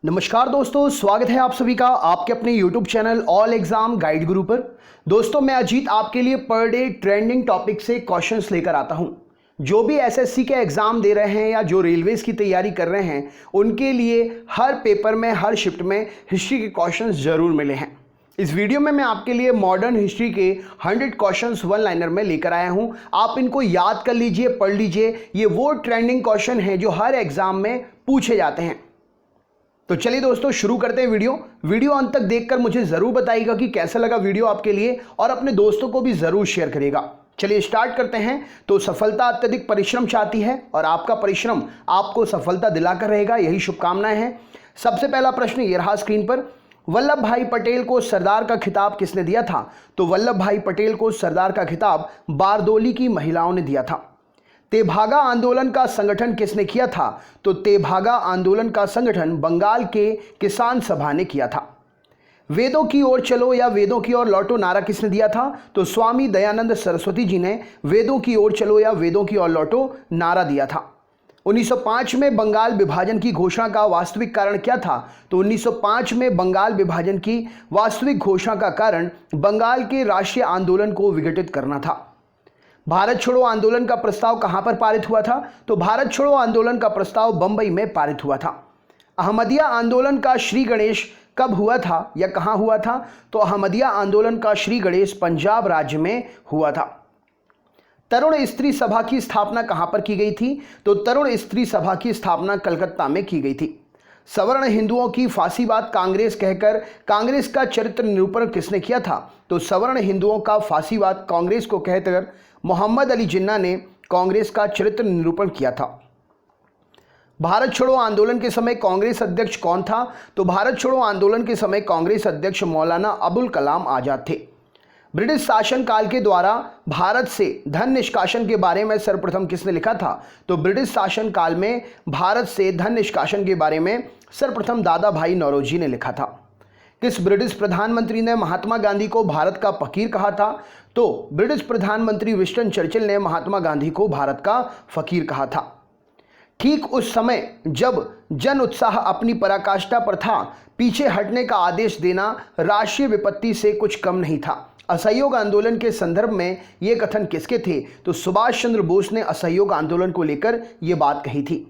नमस्कार दोस्तों, स्वागत है आप सभी का आपके अपने YouTube channel all exam guide गुरु पर। दोस्तों, मैं अजीत आपके लिए पर डे ट्रेंडिंग टॉपिक से क्वेश्चंस लेकर आता हूं। जो भी एसएससी के एग्जाम दे रहे हैं या जो रेलवेज की तैयारी कर रहे हैं, उनके लिए हर पेपर में, हर शिफ्ट में हिस्ट्री के क्वेश्चंस जरूर मिले हैं। इस वीडियो में मैं आपके लिए मॉडर्न हिस्ट्री के 100 क्वेश्चंस वन लाइनर में लेकर आया हूं। आप इनको याद कर लीजिए, पढ़ लीजिए। ये वो ट्रेंडिंग क्वेश्चन हैं जो हर एग्जाम में पूछे जाते हैं। तो चलिए दोस्तों, शुरू करते हैं वीडियो अंत तक देखकर मुझे जरूर बताइएगा कि कैसा लगा वीडियो आपके लिए, और अपने दोस्तों को भी जरूर शेयर करिएगा। चलिए स्टार्ट करते हैं। तो सफलता अत्यधिक परिश्रम चाहती है और आपका परिश्रम आपको सफलता दिलाकर रहेगा, यही शुभकामनाएं हैं। सबसे पहला प्रश्न ये रहा स्क्रीन पर। वल्लभ भाई पटेल को सरदार का खिताब किसने दिया था? तो वल्लभ भाई पटेल को सरदार का खिताब बारदोली की महिलाओं ने दिया था। तेभागा आंदोलन का संगठन किसने किया था? तो तेभागा आंदोलन का संगठन बंगाल के किसान सभा ने किया था। वेदों की ओर चलो या वेदों की ओर लौटो नारा किसने दिया था? तो स्वामी दयानंद सरस्वती जी ने वेदों की ओर चलो या वेदों की ओर लौटो नारा दिया था। 1905 में बंगाल विभाजन की घोषणा का वास्तविक कारण क्या था? तो 1905 में बंगाल विभाजन की वास्तविक घोषणा का कारण बंगाल के राष्ट्रीय आंदोलन को विघटित करना था। भारत छोड़ो आंदोलन का प्रस्ताव कहां पर पारित हुआ था? तो भारत छोड़ो आंदोलन का प्रस्ताव बंबई में पारित हुआ था। अहमदिया आंदोलन का श्री गणेश कब हुआ था या कहां हुआ था? तो अहमदिया आंदोलन का श्री गणेश पंजाब राज्य में हुआ था। तरुण स्त्री सभा की स्थापना कहां पर की गई थी? तो तरुण स्त्री सभा की स्थापना कलकत्ता में की गई थी। सवर्ण हिंदुओं की फांसीवाद कांग्रेस कहकर कांग्रेस का चरित्र निरूपण किसने किया था? तो सवर्ण हिंदुओं का फांसीवाद कांग्रेस को कहकर मोहम्मद अली जिन्ना ने कांग्रेस का चरित्र निरूपण किया था। भारत छोड़ो आंदोलन के समय कांग्रेस अध्यक्ष कौन था? तो भारत छोड़ो आंदोलन के समय कांग्रेस अध्यक्ष मौलाना अबुल कलाम आजाद थे। ब्रिटिश शासनकाल के द्वारा भारत से धन निष्कासन के बारे में सर्वप्रथम किसने लिखा था? तो ब्रिटिश शासनकाल में भारत से धन निष्कासन के बारे में सर्वप्रथम दादा भाई नौरोजी ने लिखा था। किस ब्रिटिश प्रधानमंत्री ने महात्मा गांधी को भारत का फकीर कहा था? तो ब्रिटिश प्रधानमंत्री विंस्टन चर्चिल ने महात्मा गांधी को भारत का फकीर कहा था। ठीक उस समय जब जन उत्साह अपनी पराकाष्ठा पर था, पीछे हटने का आदेश देना राष्ट्रीय विपत्ति से कुछ कम नहीं था। असहयोग आंदोलन के संदर्भ में ये कथन किसके थे? तो सुभाष चंद्र बोस ने असहयोग आंदोलन को लेकर यह बात कही थी।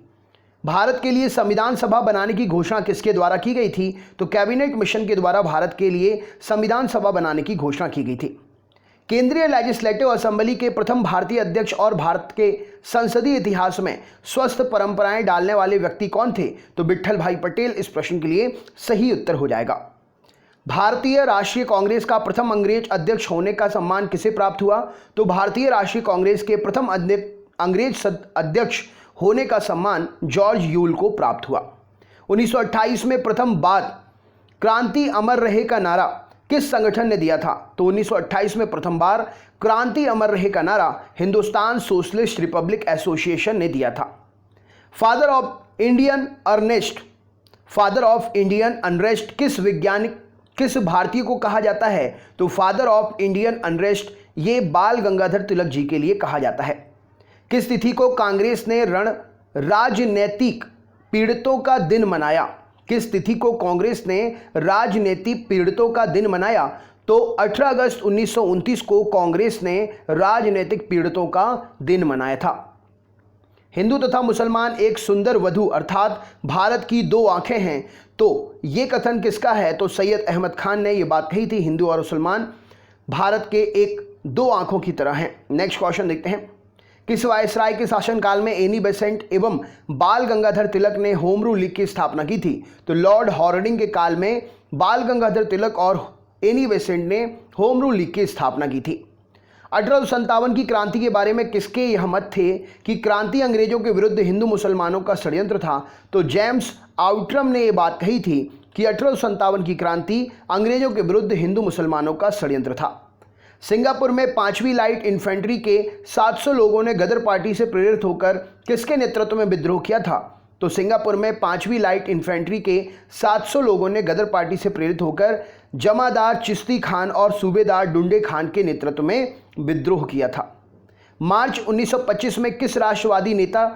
भारत के लिए संविधान सभा बनाने की घोषणा किसके द्वारा की गई थी? तो कैबिनेट मिशन के द्वारा भारत के लिए संविधान सभा बनाने की घोषणा की गई थी। केंद्रीय लेजिस्लेटिव असेंबली के प्रथम भारतीय अध्यक्ष और भारत के संसदीय इतिहास में स्वस्थ परंपराएं डालने वाले व्यक्ति कौन थे? तो विट्ठल भाई पटेल इस प्रश्न के लिए सही उत्तर हो जाएगा। भारतीय राष्ट्रीय कांग्रेस का प्रथम अंग्रेज अध्यक्ष होने का सम्मान किसे प्राप्त हुआ? तो भारतीय राष्ट्रीय कांग्रेस के प्रथम अंग्रेज अध्यक्ष होने का सम्मान जॉर्ज यूल को प्राप्त हुआ। 1928 में प्रथम बार क्रांति अमर रहे का नारा किस संगठन ने दिया था? तो 1928 में प्रथम बार क्रांति अमर रहे का नारा हिंदुस्तान सोशलिस्ट रिपब्लिक एसोसिएशन ने दिया था। फादर ऑफ इंडियन अनरेस्ट किस भारतीय को कहा जाता है? तो फादर ऑफ इंडियन अनरेस्ट ये बाल गंगाधर तिलक जी के लिए कहा जाता है। किस तिथि को कांग्रेस ने राजनीतिक पीड़ितों का दिन मनाया? किस तिथि को कांग्रेस ने राजनीतिक पीड़ितों का दिन मनाया? तो 18 अगस्त 1929 को कांग्रेस ने राजनीतिक पीड़ितों का दिन मनाया था। हिंदू तथा मुसलमान एक सुंदर वधु अर्थात भारत की दो आंखें हैं, तो ये कथन किसका है? तो सैयद अहमद खान ने यह बात कही थी। हिंदू और मुसलमान भारत के एक दो आंखों की तरह हैं। नेक्स्ट क्वेश्चन देखते हैं। किस वायसराय के शासनकाल में एनी बेसेंट एवं बाल गंगाधर तिलक ने होम रूल लीग की स्थापना की थी? तो लॉर्ड हॉर्डिंग के काल में बाल गंगाधर तिलक और एनी बेसेंट ने होम रूल लीग की स्थापना की थी। 1857 की क्रांति के बारे में किसके यह मत थे कि क्रांति अंग्रेजों के विरुद्ध हिंदू मुसलमानों का षड्यंत्र था? तो जेम्स आउट्रम ने यह बात कही थी कि 1857 की क्रांति अंग्रेजों के विरुद्ध हिंदू मुसलमानों का षड्यंत्र था। सिंगापुर में 5वीं लाइट इन्फेंट्री के 700 लोगों ने गदर पार्टी से प्रेरित होकर किसके नेतृत्व में विद्रोह किया था? तो सिंगापुर में 5वीं लाइट इन्फेंट्री के 700 लोगों ने गदर पार्टी से प्रेरित होकर जमादार चिश्ती खान और सूबेदार डुंडे खान के नेतृत्व में विद्रोह किया था। मार्च 1925 में किस राष्ट्रवादी नेता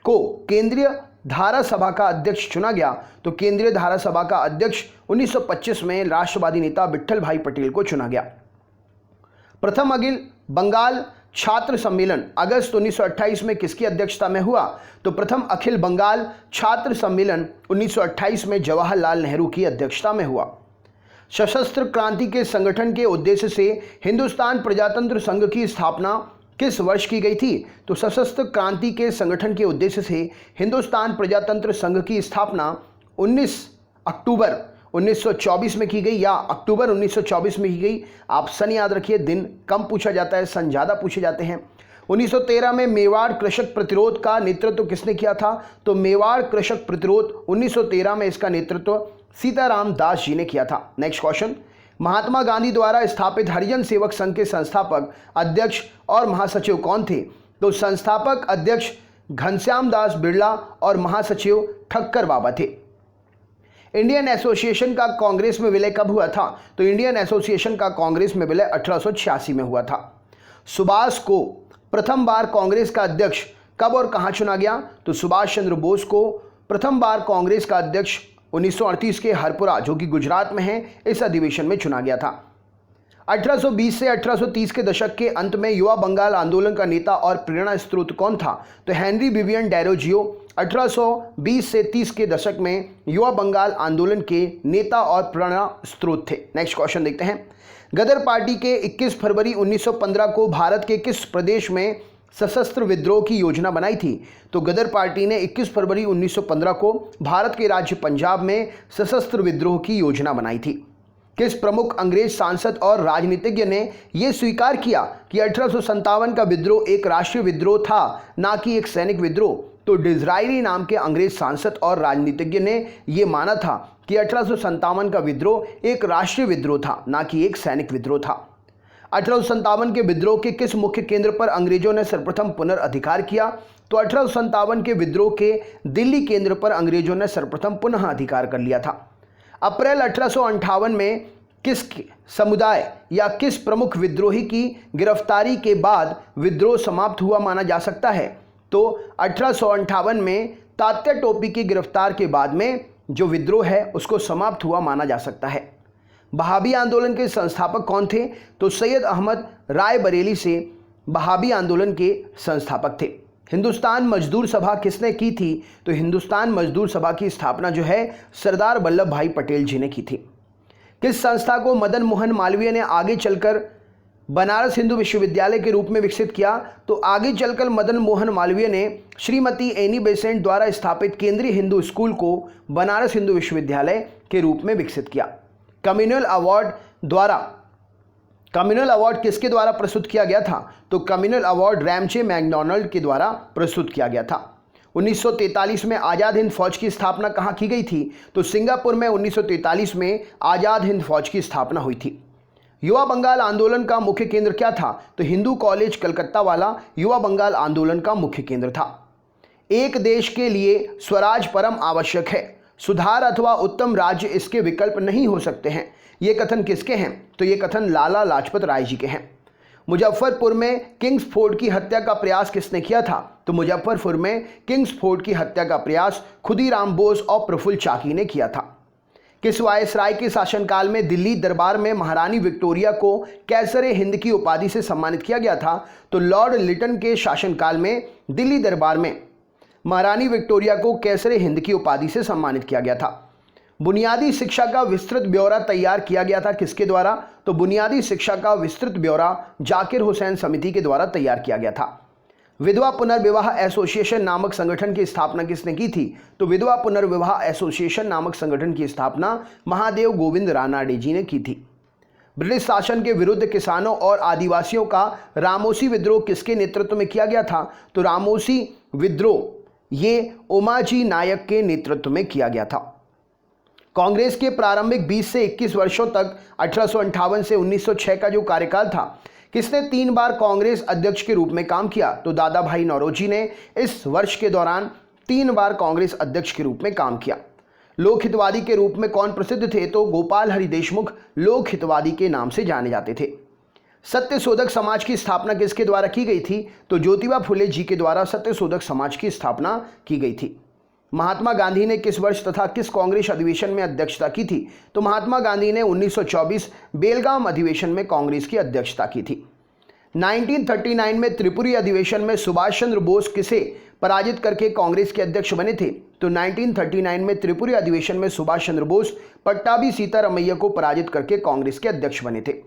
को केंद्रीय धारा सभा का अध्यक्ष चुना गया? तो केंद्रीय धारा सभा का अध्यक्ष 1925 में राष्ट्रवादी नेता विट्ठल भाई पटेल को चुना गया। प्रथम अखिल बंगाल छात्र सम्मेलन अगस्त 1928 में किसकी अध्यक्षता में हुआ? तो प्रथम अखिल बंगाल छात्र सम्मेलन 1928 में जवाहरलाल नेहरू की अध्यक्षता में हुआ। सशस्त्र क्रांति के संगठन के उद्देश्य से हिंदुस्तान प्रजातंत्र संघ की स्थापना किस वर्ष की गई थी? तो सशस्त्र क्रांति के संगठन के उद्देश्य से हिंदुस्तान प्रजातंत्र संघ की स्थापना 19 अक्टूबर 1924 में की गई या अक्टूबर 1924 में की गई। आप सन याद रखिए, दिन कम पूछा जाता है, सन ज़्यादा पूछे जाते हैं। 1913 में मेवाड़ कृषक प्रतिरोध का नेतृत्व किसने किया था? तो मेवाड़ कृषक प्रतिरोध 1913 में इसका नेतृत्व सीताराम दास जी ने किया था। नेक्स्ट क्वेश्चन, महात्मा गांधी द्वारा स्थापित हरिजन सेवक संघ के संस्थापक, अध्यक्ष और महासचिव कौन थे? तो संस्थापक अध्यक्ष घनश्याम दास बिरला और महासचिव ठक्कर बाबा थे। इंडियन एसोसिएशन का कांग्रेस में विलय कब हुआ था? तो इंडियन एसोसिएशन का कांग्रेस में विलय 1886 में हुआ था। सुभाष को प्रथम बार कांग्रेस का अध्यक्ष कब और कहां चुना गया? तो सुभाष चंद्र बोस को प्रथम बार कांग्रेस का अध्यक्ष 1938 के हरपुरा, जो कि गुजरात में है, इस अधिवेशन में चुना गया था। 1820 से 1830 के दशक के अंत में युवा बंगाल आंदोलन का नेता और प्रेरणा स्रोत कौन था? तो हेनरी विवियन डेरोजियो 1820 से 30 के दशक में युवा बंगाल आंदोलन के नेता और प्रेरणा स्रोत थे। नेक्स्ट क्वेश्चन देखते हैं, गदर पार्टी के 21 फरवरी 1915 को भारत के किस प्रदेश में सशस्त्र विद्रोह की योजना बनाई थी? तो गदर पार्टी ने 21 फरवरी 1915 को भारत के राज्य पंजाब में सशस्त्र विद्रोह की योजना बनाई थी। किस प्रमुख अंग्रेज सांसद और राजनीतिज्ञ ने यह स्वीकार किया कि 1857 का विद्रोह एक राष्ट्रीय विद्रोह था, ना कि एक सैनिक विद्रोह? तो डिज़रायली नाम के अंग्रेज सांसद और राजनीतिज्ञ ने यह माना था कि 1857 का विद्रोह एक राष्ट्रीय विद्रोह था, ना कि एक सैनिक विद्रोह था। 1857 के विद्रोह के किस मुख्य केंद्र पर अंग्रेजों ने सर्वप्रथम पुनर्अधिकार किया? तो 1857 के विद्रोह के दिल्ली केंद्र पर अंग्रेजों ने सर्वप्रथम पुनः अधिकार कर लिया था। अप्रैल 1858 में किस समुदाय या किस प्रमुख विद्रोही की गिरफ्तारी के बाद विद्रोह समाप्त हुआ माना जा सकता है? तो 1858 में तात्या टोपी की गिरफ्तार के बाद में जो विद्रोह है उसको समाप्त हुआ माना जा सकता है। बहाबी आंदोलन के संस्थापक कौन थे? तो सैयद अहमद राय बरेली से बहाबी आंदोलन के संस्थापक थे। हिंदुस्तान मजदूर सभा किसने की थी? तो हिंदुस्तान मजदूर सभा की स्थापना जो है सरदार वल्लभ भाई पटेल जी ने की थी। किस संस्था को मदन मोहन मालवीय ने आगे चलकर बनारस हिंदू विश्वविद्यालय के रूप में विकसित किया? तो आगे चलकर मदन मोहन मालवीय ने श्रीमती एनी बेसेंट द्वारा स्थापित केंद्रीय हिंदू स्कूल को बनारस हिंदू विश्वविद्यालय के रूप में विकसित किया। कम्युनल अवार्ड किसके द्वारा प्रस्तुत किया गया था? तो कम्युनल अवार्ड रैमजे मैकडॉनल्ड के द्वारा प्रस्तुत किया गया था। 1943 में आज़ाद हिंद फौज की स्थापना कहाँ की गई थी? तो सिंगापुर में 1943 में आज़ाद हिंद फौज की स्थापना हुई थी। युवा बंगाल आंदोलन का मुख्य केंद्र क्या था? तो हिंदू कॉलेज कलकत्ता वाला युवा बंगाल आंदोलन का मुख्य केंद्र था। एक देश के लिए स्वराज परम आवश्यक है, सुधार अथवा उत्तम राज्य इसके विकल्प नहीं हो सकते हैं। ये कथन किसके हैं? तो ये कथन लाला लाजपत राय जी के हैं। मुजफ्फरपुर में किंग्स फोर्ड की हत्या का प्रयास किसने किया था? तो मुजफ्फरपुर में किंग्स फोर्ड की हत्या का प्रयास खुदीराम बोस और प्रफुल्ल चाकी ने किया था। किस वायसराय के शासनकाल में दिल्ली दरबार में महारानी विक्टोरिया को कैसरे हिंद की उपाधि से सम्मानित किया गया था? तो लॉर्ड लिटन के शासनकाल में दिल्ली दरबार में महारानी विक्टोरिया को कैसरे हिंद की उपाधि से सम्मानित किया गया था। बुनियादी शिक्षा का विस्तृत ब्यौरा तैयार किया गया था किसके द्वारा? तो बुनियादी शिक्षा का विस्तृत ब्यौरा जाकिर हुसैन समिति के द्वारा तैयार किया गया था। विधवा पुनर्विवाह एसोसिएशन नामक संगठन की स्थापना किसने की थी? तो विधवा पुनर्विवाह एसोसिएशन नामक संगठन की स्थापना महादेव गोविंद रानाडे जी ने की थी। ब्रिटिश शासन के विरुद्ध किसानों और आदिवासियों का रामोसी विद्रोह किसके नेतृत्व में किया गया था? तो रामोसी विद्रोह ये उमाजी नायक के नेतृत्व में किया गया था। कांग्रेस के प्रारंभिक 20 से 21 वर्षों तक 1858 से 1906 का जो कार्यकाल था, किसने 3 बार कांग्रेस अध्यक्ष के रूप में काम किया? तो दादा भाई नौरोजी ने इस वर्ष के दौरान 3 बार कांग्रेस अध्यक्ष के रूप में काम किया। लोकहितवादी के रूप में कौन प्रसिद्ध थे? तो गोपाल हरि देशमुख लोकहितवादी के नाम से जाने जाते थे। सत्यशोधक समाज की स्थापना किसके द्वारा की गई थी? तो ज्योतिबा फुले जी के द्वारा सत्यशोधक समाज की स्थापना की गई थी। महात्मा गांधी ने किस वर्ष तथा किस कांग्रेस अधिवेशन में अध्यक्षता की थी? तो महात्मा गांधी ने 1924 बेलगाम अधिवेशन में कांग्रेस की अध्यक्षता की थी। 1939 में त्रिपुरी अधिवेशन में सुभाष चंद्र बोस किसे पराजित करके कांग्रेस के अध्यक्ष बने थे? तो 1939 में त्रिपुरी अधिवेशन में सुभाष चंद्र बोस पट्टाभी सीतारामैया को पराजित करके कांग्रेस के अध्यक्ष बने थे।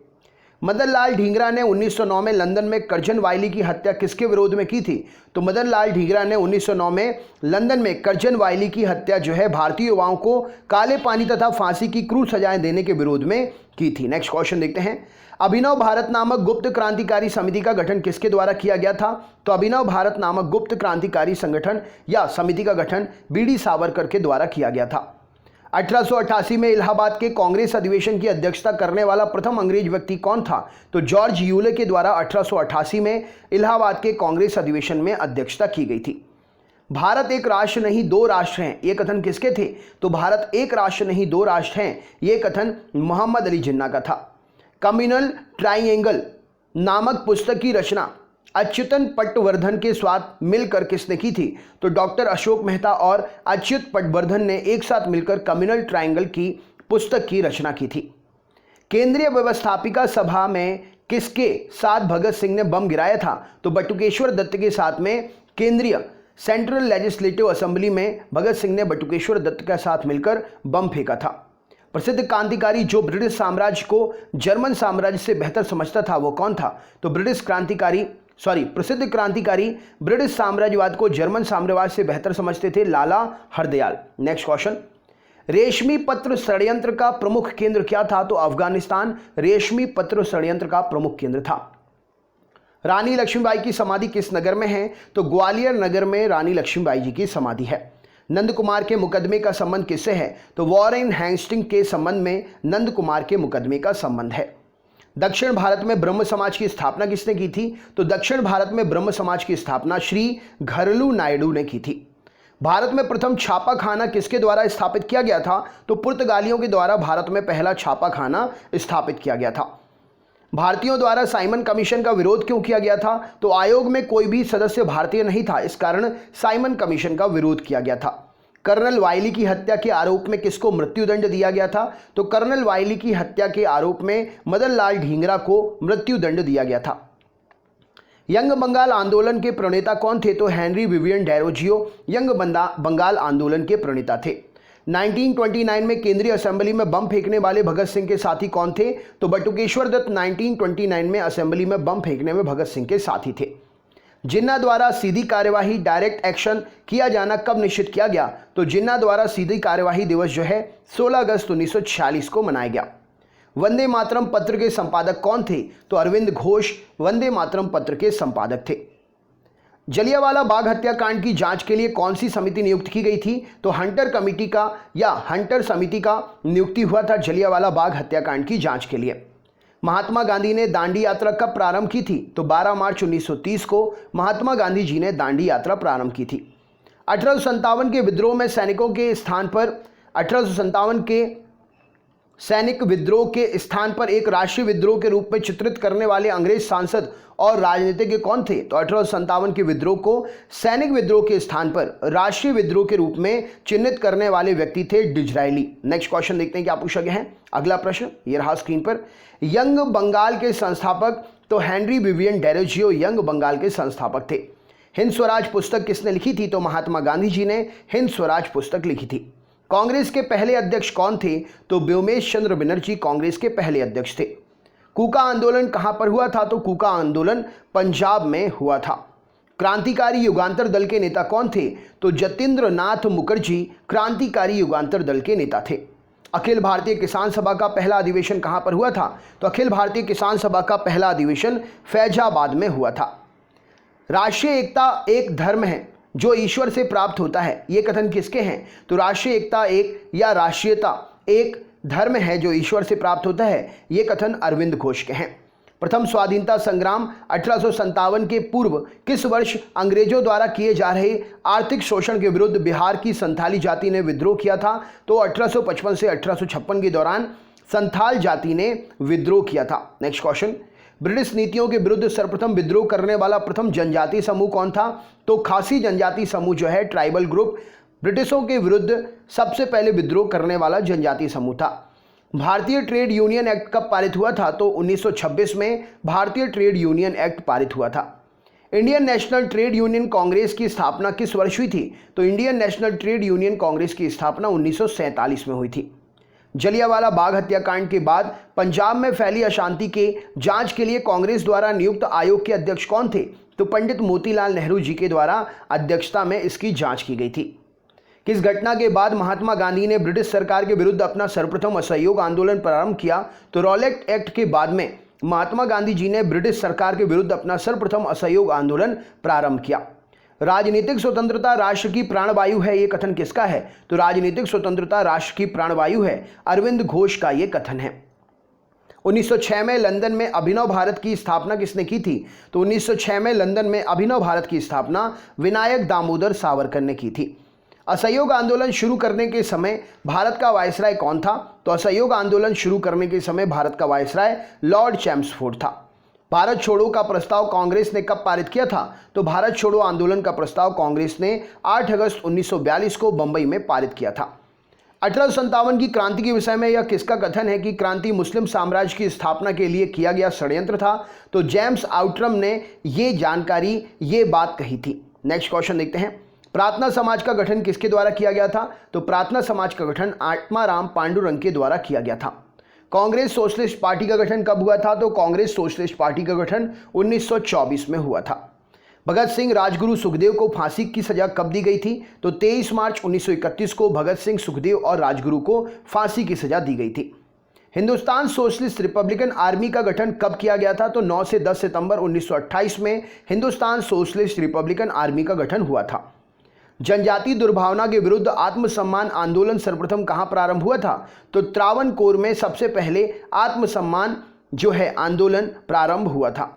मदन लाल ढींगरा ने 1909 में लंदन में करजन वायली की हत्या किसके विरोध में की थी? तो मदन लाल ढींगरा ने 1909 में लंदन में करजन वायली की हत्या जो है भारतीय युवाओं को काले पानी तथा फांसी की क्रूर सजाएं देने के विरोध में की थी। नेक्स्ट क्वेश्चन देखते हैं। अभिनव भारत नामक गुप्त क्रांतिकारी समिति का गठन किसके द्वारा किया गया था? तो अभिनव भारत नामक गुप्त क्रांतिकारी संगठन या समिति का गठन बीडी सावरकर के द्वारा किया गया था। 1888 में इलाहाबाद के कांग्रेस अधिवेशन की अध्यक्षता करने वाला प्रथम अंग्रेज व्यक्ति कौन था? तो जॉर्ज यूले के द्वारा 1888 में इलाहाबाद के कांग्रेस अधिवेशन में अध्यक्षता की गई थी। भारत एक राष्ट्र नहीं दो राष्ट्र हैं, ये कथन किसके थे? तो भारत एक राष्ट्र नहीं दो राष्ट्र हैं, ये कथन मोहम्मद अली जिन्ना का था। कम्युनल ट्राइएंगल नामक पुस्तक की रचना अच्युतन पटवर्धन के साथ मिलकर किसने की थी? तो डॉक्टर अशोक मेहता और अच्युत पटवर्धन ने एक साथ मिलकर कम्युनल ट्रायंगल की पुस्तक की रचना की थी। केंद्रीय व्यवस्थापिका सभा में किसके साथ भगत सिंह ने बम गिराया था? तो बटुकेश्वर दत्त के साथ में केंद्रीय सेंट्रल लेजिस्लेटिव असेंबली में भगत सिंह ने बटुकेश्वर दत्त के साथ मिलकर बम फेंका था। प्रसिद्ध क्रांतिकारी जो ब्रिटिश साम्राज्य को जर्मन साम्राज्य से बेहतर समझता था वो कौन था? तो प्रसिद्ध क्रांतिकारी ब्रिटिश साम्राज्यवाद को जर्मन साम्राज्यवाद से बेहतर समझते थे लाला हरदयाल। Next question. रेशमी पत्र षड्यंत्र का प्रमुख केंद्र क्या था? तो अफगानिस्तान रेशमी पत्र षड्यंत्र का प्रमुख केंद्र था। रानी लक्ष्मीबाई की समाधि किस नगर में है? तो ग्वालियर नगर में रानी लक्ष्मीबाई जी की समाधि है। नंद कुमार के मुकदमे का संबंध किससे है? तो वॉरेन हेस्टिंग के संबंध में नंद कुमार के मुकदमे का संबंध है। दक्षिण भारत में ब्रह्म समाज की स्थापना किसने की थी? तो दक्षिण भारत में ब्रह्म समाज की स्थापना श्री घरलू नायडू ने की थी। भारत में प्रथम छापाखाना किसके द्वारा स्थापित किया गया था? तो पुर्तगालियों के द्वारा भारत में पहला छापाखाना स्थापित किया गया था। भारतीयों द्वारा साइमन कमीशन का विरोध क्यों किया गया था? तो आयोग में कोई भी सदस्य भारतीय नहीं था, इस कारण साइमन कमीशन का विरोध किया गया था। कर्नल वायली की हत्या के आरोप में किसको मृत्युदंड दिया गया था? तो कर्नल वायली की हत्या के आरोप में मदन लाल ढींगरा को मृत्युदंड दिया गया था। यंग बंगाल आंदोलन के प्रणेता कौन थे? तो Henry Vivian Derozio young Bengal आंदोलन के प्रणेता थे। 1929 में केंद्रीय असेंबली में बम फेंकने वाले भगत सिंह के साथी कौन थे? तो बटुकेश्वर दत्त 1929 में असेंबली में बम फेंकने में भगत सिंह के साथी थे। जिन्ना द्वारा सीधी कार्यवाही डायरेक्ट एक्शन किया जाना कब निश्चित किया गया? तो जिन्ना द्वारा सीधी कार्यवाही दिवस जो है 16 अगस्त 1946 को मनाया गया। वंदे मातरम पत्र के संपादक कौन थे? तो अरविंद घोष वंदे मातरम पत्र के संपादक थे। जलियांवाला बाग हत्याकांड की जांच के लिए कौन सी समिति नियुक्त की गई थी? तो हंटर कमेटी का या हंटर समिति का नियुक्ति हुआ था जलियांवाला बाग हत्याकांड की जांच के लिए। महात्मा गांधी ने दांडी यात्रा कब प्रारंभ की थी? तो 12 मार्च 1930 को महात्मा गांधी जी ने दांडी यात्रा प्रारंभ की थी। 1857 के विद्रोह में सैनिकों के स्थान पर 1857 के सैनिक विद्रोह के स्थान पर एक राष्ट्रीय विद्रोह के रूप में चित्रित करने वाले अंग्रेज सांसद और राजनीतिज्ञ कौन थे? तो 1857 के विद्रोह को सैनिक विद्रोह के स्थान पर राष्ट्रीय विद्रोह के रूप में चिन्हित करने वाले व्यक्ति थे डिजरायली। नेक्स्ट क्वेश्चन देखते हैं क्या पूछा गया है। अगला प्रश्न ये रहा स्क्रीन पर। यंग बंगाल के संस्थापक तो Henry Vivian Derozio young Bengal के संस्थापक थे। हिंद स्वराज पुस्तक किसने लिखी थी? तो महात्मा गांधी जी ने हिंद स्वराज पुस्तक लिखी थी। कांग्रेस के पहले अध्यक्ष कौन थे? तो व्योमेश चंद्र बनर्जी कांग्रेस के पहले अध्यक्ष थे। कूका आंदोलन कहां पर हुआ था? तो कूका आंदोलन पंजाब में हुआ था। क्रांतिकारी युगांतर दल के नेता कौन थे? तो जतिंद्र नाथ मुखर्जी क्रांतिकारी युगांतर दल के नेता थे। अखिल भारतीय किसान सभा का पहला अधिवेशन कहां पर हुआ था? तो अखिल भारतीय किसान सभा का पहला अधिवेशन फैजाबाद में हुआ था। राष्ट्रीय एकता एक धर्म है जो ईश्वर से प्राप्त होता है, ये कथन किसके हैं? तो राष्ट्रीय एकता एक या राष्ट्रीयता एक धर्म है जो ईश्वर से प्राप्त होता है, ये कथन अरविंद घोष के हैं। प्रथम स्वाधीनता संग्राम 1857 के पूर्व किस वर्ष अंग्रेजों द्वारा किए जा रहे आर्थिक शोषण के विरुद्ध बिहार की संथाली जाति ने विद्रोह किया था? तो 1855 से 1856 के दौरान संथाल जाति ने विद्रोह किया था। Next question. ब्रिटिश नीतियों के विरुद्ध सर्वप्रथम विद्रोह करने वाला प्रथम जनजातीय समूह कौन था? तो खासी जनजातीय समूह जो है ट्राइबल ग्रुप ब्रिटिशों के विरुद्ध सबसे पहले विद्रोह करने वाला जनजातीय समूह था। भारतीय ट्रेड यूनियन एक्ट कब पारित हुआ था? तो 1926 में भारतीय ट्रेड यूनियन एक्ट पारित हुआ था। Indian national trade union Congress की स्थापना किस वर्ष हुई थी? तो Indian national trade union Congress की स्थापना 1947 में हुई थी। जलियांवाला बाग हत्याकांड के बाद पंजाब में फैली अशांति के जांच के लिए कांग्रेस द्वारा नियुक्त आयोग के अध्यक्ष कौन थे? तो पंडित मोतीलाल नेहरू जी के द्वारा अध्यक्षता में इसकी जांच की गई थी। किस घटना के बाद महात्मा गांधी ने ब्रिटिश सरकार के विरुद्ध अपना सर्वप्रथम असहयोग आंदोलन प्रारंभ किया? तो रॉलेट एक्ट के बाद में महात्मा गांधी जी ने ब्रिटिश सरकार के विरुद्ध अपना सर्वप्रथम असहयोग आंदोलन प्रारंभ किया। राजनीतिक स्वतंत्रता राष्ट्र की प्राणवायु है, ये कथन किसका है? तो राजनीतिक स्वतंत्रता राष्ट्र की प्राणवायु है, अरविंद घोष का ये कथन है। 1906 में लंदन में अभिनव भारत की स्थापना किसने की थी? तो 1906 में लंदन में अभिनव भारत की स्थापना विनायक दामोदर सावरकर ने की थी। असहयोग आंदोलन शुरू करने के समय भारत का वायसराय कौन था? तो असहयोग आंदोलन शुरू करने के समय भारत का वायसराय लॉर्ड चैम्सफोर्ड था। भारत छोड़ो का प्रस्ताव कांग्रेस ने कब पारित किया था? तो भारत छोड़ो आंदोलन का प्रस्ताव कांग्रेस ने 8 अगस्त 1942 को बंबई में पारित किया था। 1857 की क्रांति के विषय में यह किसका कथन है कि क्रांति मुस्लिम साम्राज्य की स्थापना के लिए किया गया षड्यंत्र था? तो जेम्स आउट्रम ने ये बात कही थी। नेक्स्ट क्वेश्चन देखते हैं। प्रार्थना समाज का गठन किसके द्वारा किया गया था? तो प्रार्थना समाज का गठन आत्माराम पांडुरंग के द्वारा किया गया था। कांग्रेस सोशलिस्ट पार्टी का गठन कब हुआ था? तो कांग्रेस सोशलिस्ट पार्टी का गठन 1924 में हुआ था। भगत सिंह, राजगुरु, सुखदेव को फांसी की सजा कब दी गई थी? तो 23 मार्च 1931 को भगत सिंह, सुखदेव और राजगुरु को फांसी की सजा दी गई थी। हिंदुस्तान सोशलिस्ट रिपब्लिकन आर्मी का गठन कब किया गया था? तो 9 से 10 सितंबर 1928 में हिंदुस्तान सोशलिस्ट रिपब्लिकन आर्मी का गठन हुआ था। जनजातीय दुर्भावना के विरुद्ध आत्मसम्मान आंदोलन सर्वप्रथम कहां प्रारंभ हुआ था? तो त्रावणकोर में सबसे पहले आत्मसम्मान आंदोलन प्रारंभ हुआ था।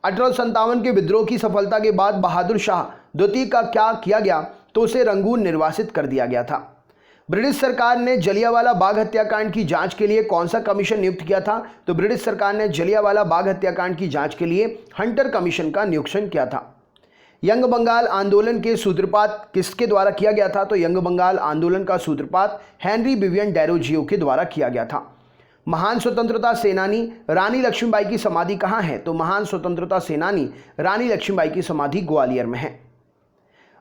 1857 के विद्रोह की सफलता के बाद बहादुर शाह द्वितीय का क्या किया गया? तो उसे रंगून निर्वासित कर दिया गया था। ब्रिटिश सरकार ने जलियांवाला बाग हत्याकांड की जांच के लिए कौन सा कमीशन नियुक्त किया था? तो ब्रिटिश सरकार ने जलियांवाला बाग हत्याकांड की जांच के लिए हंटर कमीशन का नियुक्ति किया था। यंग बंगाल आंदोलन के सूत्रपात किसके द्वारा किया गया था? तो यंग बंगाल आंदोलन का सूत्रपात हेनरी विवियन डेरोजियो के द्वारा किया गया था। महान स्वतंत्रता सेनानी रानी लक्ष्मीबाई की समाधि कहाँ है? तो महान स्वतंत्रता सेनानी रानी लक्ष्मीबाई की समाधि ग्वालियर में है।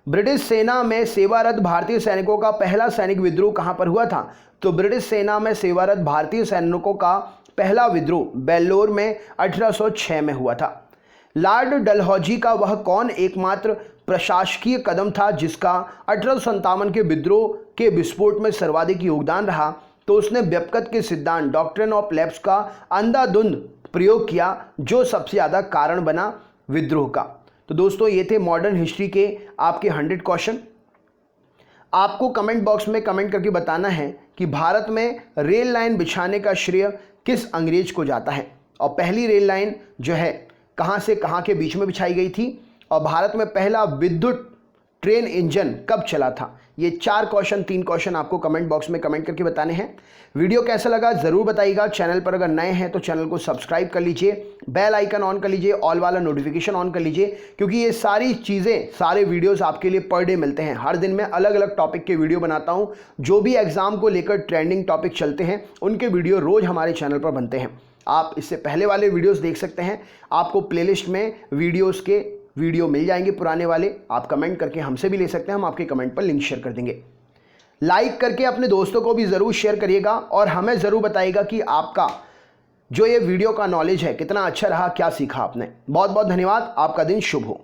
ब्रिटिश सेना में सेवारत भारतीय सैनिकों का पहला सैनिक विद्रोह कहाँ पर हुआ था? तो ब्रिटिश सेना में सेवारत भारतीय सैनिकों का पहला विद्रोह बेल्लोर में 1806 में हुआ था। लॉर्ड डलहौजी का वह कौन एकमात्र प्रशासकीय कदम था जिसका 1857 के विद्रोह के विस्फोट में सर्वाधिक योगदान रहा? तो उसने व्यपकत के सिद्धांत डॉक्ट्रिन ऑफ लैप्स का अंधाधुंध प्रयोग किया, जो सबसे ज़्यादा कारण बना विद्रोह का। तो दोस्तों, ये थे मॉडर्न हिस्ट्री के आपके 100 क्वेश्चन। आपको कमेंट बॉक्स में कमेंट करके बताना है कि भारत में रेल लाइन बिछाने का श्रेय किस अंग्रेज को जाता है, और पहली रेल लाइन कहाँ से कहाँ के बीच में बिछाई गई थी, और भारत में पहला विद्युत ट्रेन इंजन कब चला था। ये 3 क्वेश्चन आपको कमेंट बॉक्स में कमेंट करके बताने हैं। वीडियो कैसा लगा ज़रूर बताइएगा। चैनल पर अगर नए हैं तो चैनल को सब्सक्राइब कर लीजिए, बेल आइकन ऑन कर लीजिए, ऑल वाला नोटिफिकेशन ऑन कर लीजिए, क्योंकि ये सारी चीज़ें, सारे वीडियोस आपके लिए पर डे मिलते हैं। हर दिन मैं अलग अलग टॉपिक के वीडियो बनाता हूँ। जो भी एग्जाम को लेकर ट्रेंडिंग टॉपिक चलते हैं उनके वीडियो रोज़ हमारे चैनल पर बनते हैं। आप इससे पहले वाले वीडियोस देख सकते हैं। आपको प्लेलिस्ट में वीडियोस के वीडियो मिल जाएंगे पुराने वाले। आप कमेंट करके हमसे भी ले सकते हैं, हम आपके कमेंट पर लिंक शेयर कर देंगे। लाइक करके अपने दोस्तों को भी ज़रूर शेयर करिएगा, और हमें ज़रूर बताइएगा कि आपका जो ये वीडियो का नॉलेज है कितना अच्छा रहा, क्या सीखा आपने। बहुत बहुत धन्यवाद। आपका दिन शुभ हो।